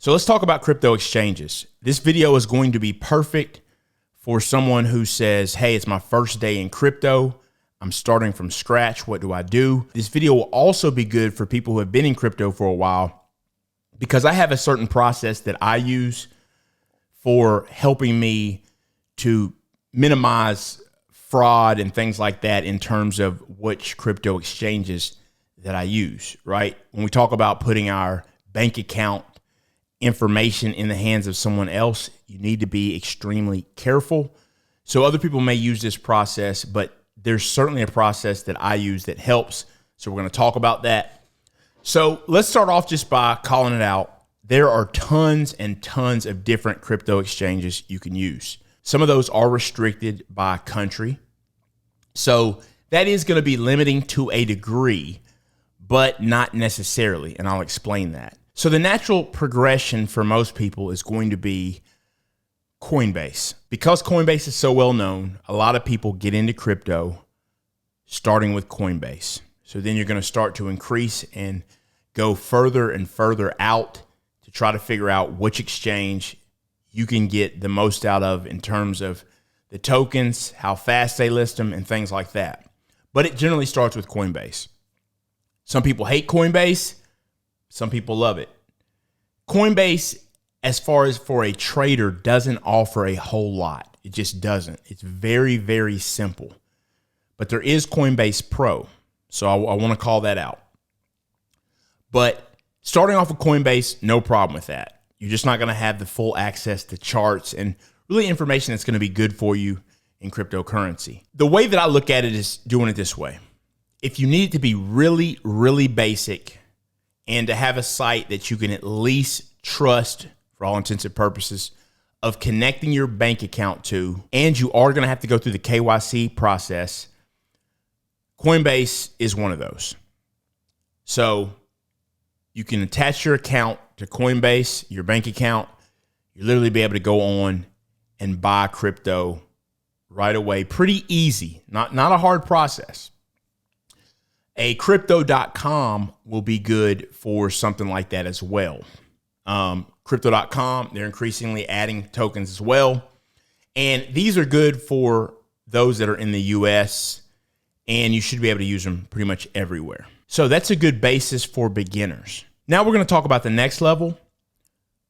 So let's talk about crypto exchanges. This video is going to be perfect for someone who says, hey, it's my first day in crypto. I'm starting from scratch. What do I do? This video will also be good for people who have been in crypto for a while because I have a certain process that I use for helping me to minimize fraud and things like that in terms of which crypto exchanges that I use, right? When we talk about putting our bank account information in the hands of someone else, you need to be extremely careful. So other people may use this process, but there's certainly a process that I use that helps. So we're going to talk about that. So let's start off just by calling it out. There are tons and tons of different crypto exchanges you can use. Some of those are restricted by country. So that is going to be limiting to a degree, but not necessarily. And I'll explain that. So the natural progression for most people is going to be Coinbase. Because Coinbase is so well known, a lot of people get into crypto starting with Coinbase. So then you're going to start to increase and go further and further out to try to figure out which exchange you can get the most out of in terms of the tokens, how fast they list them, and things like that. But it generally starts with Coinbase. Some people hate Coinbase. Some people love it. Coinbase, as far as for a trader, doesn't offer a whole lot. It just doesn't. It's very, very simple. But there is Coinbase Pro. So I want to call that out. But starting off with Coinbase, no problem with that. You're just not going to have the full access to charts and really information that's going to be good for you in cryptocurrency. The way that I look at it is doing it this way. If you need it to be really, really basic and to have a site that you can at least trust for all intents and purposes of connecting your bank account to, and you are going to have to go through the KYC process, Coinbase is one of those. So you can attach your account to Coinbase, your bank account. You literally be able to go on and buy crypto right away. Pretty easy, not a hard process. A crypto.com will be good for something like that as well. Crypto.com, they're increasingly adding tokens as well. And these are good for those that are in the US, and you should be able to use them pretty much everywhere. So that's a good basis for beginners. Now we're going to talk about the next level.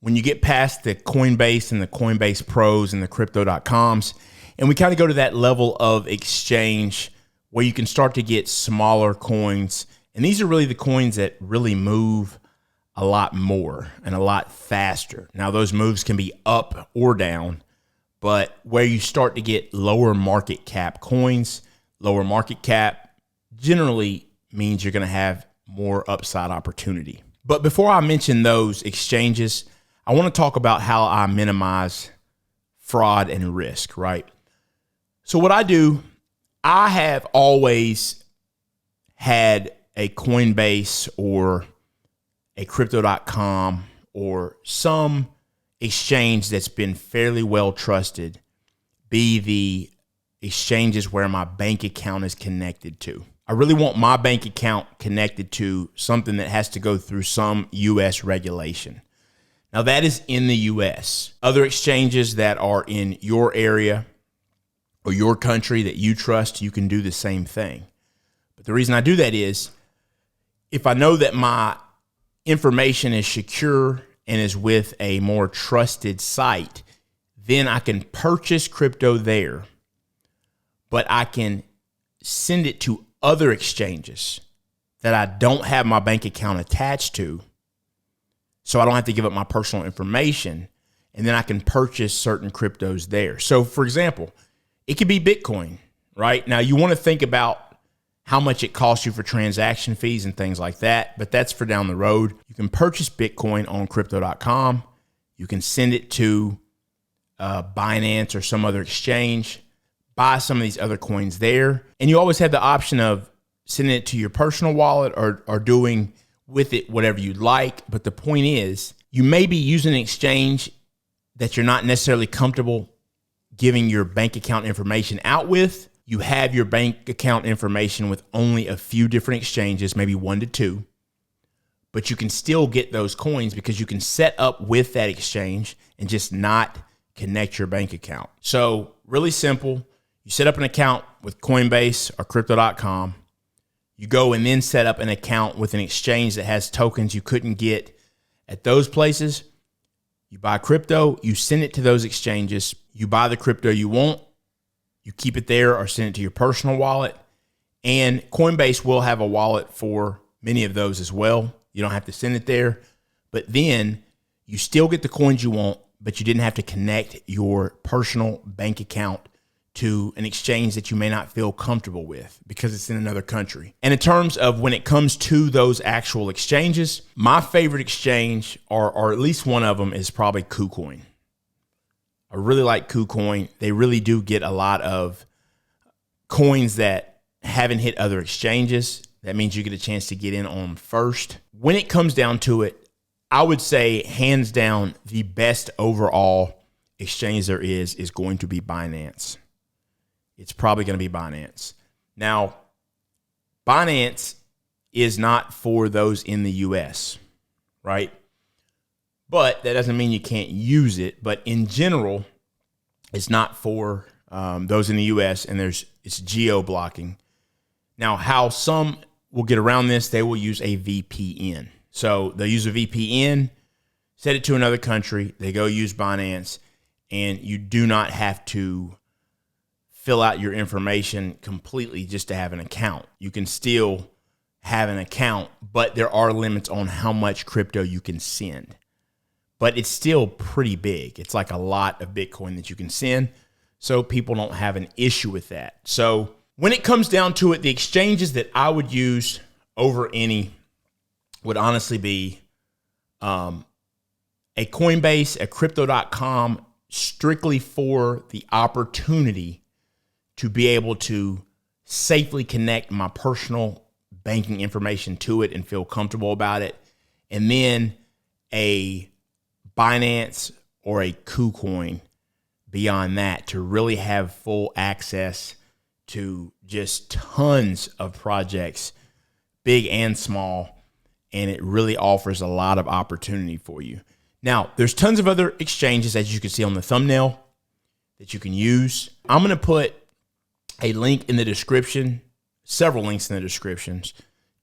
When you get past the Coinbase and the Coinbase Pros and the crypto.coms, and we kind of go to that level of exchange where you can start to get smaller coins. And these are really the coins that really move a lot more and a lot faster. Now, those moves can be up or down, but where you start to get lower market cap coins, lower market cap generally means you're going to have more upside opportunity. But before I mention those exchanges, I want to talk about how I minimize fraud and risk, right? So what I do, I have always had a Coinbase or a crypto.com or some exchange that's been fairly well trusted be the exchanges where my bank account is connected to. I really want my bank account connected to something that has to go through some US regulation. Now that is in the US. Other exchanges that are in your area or your country that you trust, you can do the same thing. But the reason I do that is if I know that my information is secure and is with a more trusted site, then I can purchase crypto there, but I can send it to other exchanges that I don't have my bank account attached to, so I don't have to give up my personal information, and then I can purchase certain cryptos there. So for example, it could be Bitcoin, right? Now you want to think about how much it costs you for transaction fees and things like that, but that's for down the road. You can purchase Bitcoin on crypto.com. You can send it to Binance or some other exchange, buy some of these other coins there. And you always have the option of sending it to your personal wallet or doing with it whatever you'd like. But the point is, you may be using an exchange that you're not necessarily comfortable giving your bank account information out with. You have your bank account information with only a few different exchanges, maybe 1 to 2, but you can still get those coins because you can set up with that exchange and just not connect your bank account. So really simple. You set up an account with Coinbase or crypto.com. You go and then set up an account with an exchange that has tokens you couldn't get at those places. You buy crypto, you send it to those exchanges. You buy the crypto you want, you keep it there or send it to your personal wallet. And Coinbase will have a wallet for many of those as well. You don't have to send it there, but then you still get the coins you want, but you didn't have to connect your personal bank account to an exchange that you may not feel comfortable with because it's in another country. And in terms of when it comes to those actual exchanges, my favorite exchange, or at least one of them, is probably Kucoin. I really like Kucoin. They really do get a lot of coins that haven't hit other exchanges. That means you get a chance to get in on them first. When it comes down to it, I would say hands down, the best overall exchange there is going to be Binance. It's probably going to be Binance. Now, Binance is not for those in the US, right? But that doesn't mean you can't use it. But in general, it's not for those in the US, and it's geo-blocking. Now, how some will get around this, they will use a VPN. So they'll use a VPN, set it to another country, they go use Binance, and you do not have to fill out your information completely just to have an account. You can still have an account, but there are limits on how much crypto you can send. But it's still pretty big. It's like a lot of Bitcoin that you can send, so people don't have an issue with that. So when it comes down to it, the exchanges that I would use over any would honestly be a Coinbase, a crypto.com, strictly for the opportunity to be able to safely connect my personal banking information to it and feel comfortable about it. And then a Binance or a Kucoin beyond that to really have full access to just tons of projects, big and small, and it really offers a lot of opportunity for you. Now, there's tons of other exchanges, as you can see on the thumbnail, that you can use. I'm going to put a link in the description, several links in the descriptions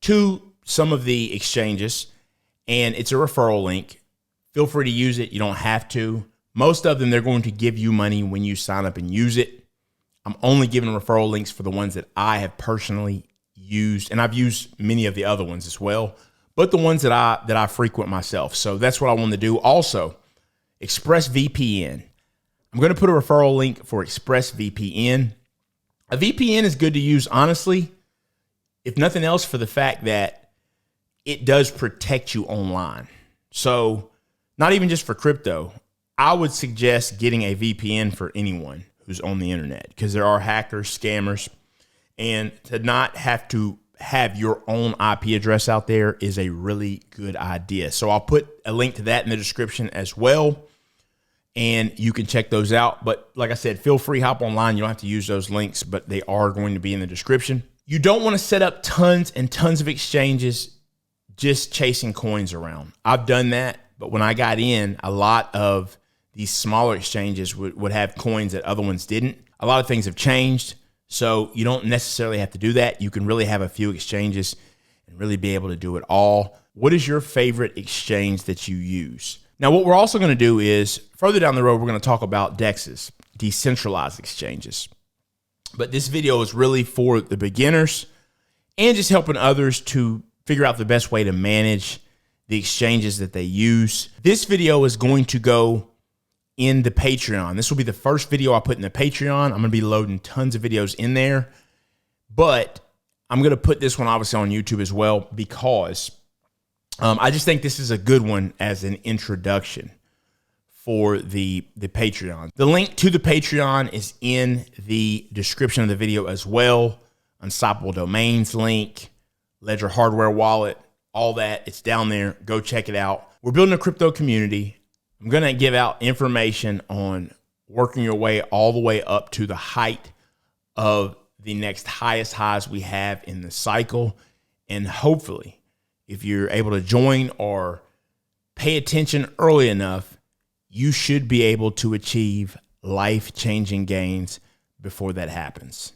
to some of the exchanges, and it's a referral link. Feel free to use it. You don't have to. Most of them, they're going to give you money when you sign up and use it. I'm only giving referral links for the ones that I have personally used, and I've used many of the other ones as well, but the ones that I frequent myself. So that's what I want to do. Also, ExpressVPN. I'm going to put a referral link for ExpressVPN. A VPN is good to use, honestly, if nothing else, for the fact that it does protect you online. So not even just for crypto, I would suggest getting a VPN for anyone who's on the internet, because there are hackers, scammers, and to not have to have your own IP address out there is a really good idea. So I'll put a link to that in the description as well, and you can check those out. But like I said, feel free, hop online. You don't have to use those links, but they are going to be in the description. You don't want to set up tons and tons of exchanges just chasing coins around. I've done that, but when I got in, a lot of these smaller exchanges would have coins that other ones didn't. A lot of things have changed, so you don't necessarily have to do that. You can really have a few exchanges and really be able to do it all. What is your favorite exchange that you use? Now, what we're also going to do is, further down the road, we're going to talk about DEXs, decentralized exchanges. But this video is really for the beginners and just helping others to figure out the best way to manage the exchanges that they use. This video is going to go in the Patreon. This will be the first video I put in the Patreon. I'm going to be loading tons of videos in there, but I'm going to put this one obviously on YouTube as well, because I just think this is a good one as an introduction for the Patreon. The link to the Patreon is in the description of the video as well. Unstoppable Domains link, Ledger hardware wallet, all that. It's down there. Go check it out. We're building a crypto community. I'm going to give out information on working your way all the way up to the height of the next highest highs we have in the cycle. And hopefully if you're able to join or pay attention early enough, you should be able to achieve life-changing gains before that happens.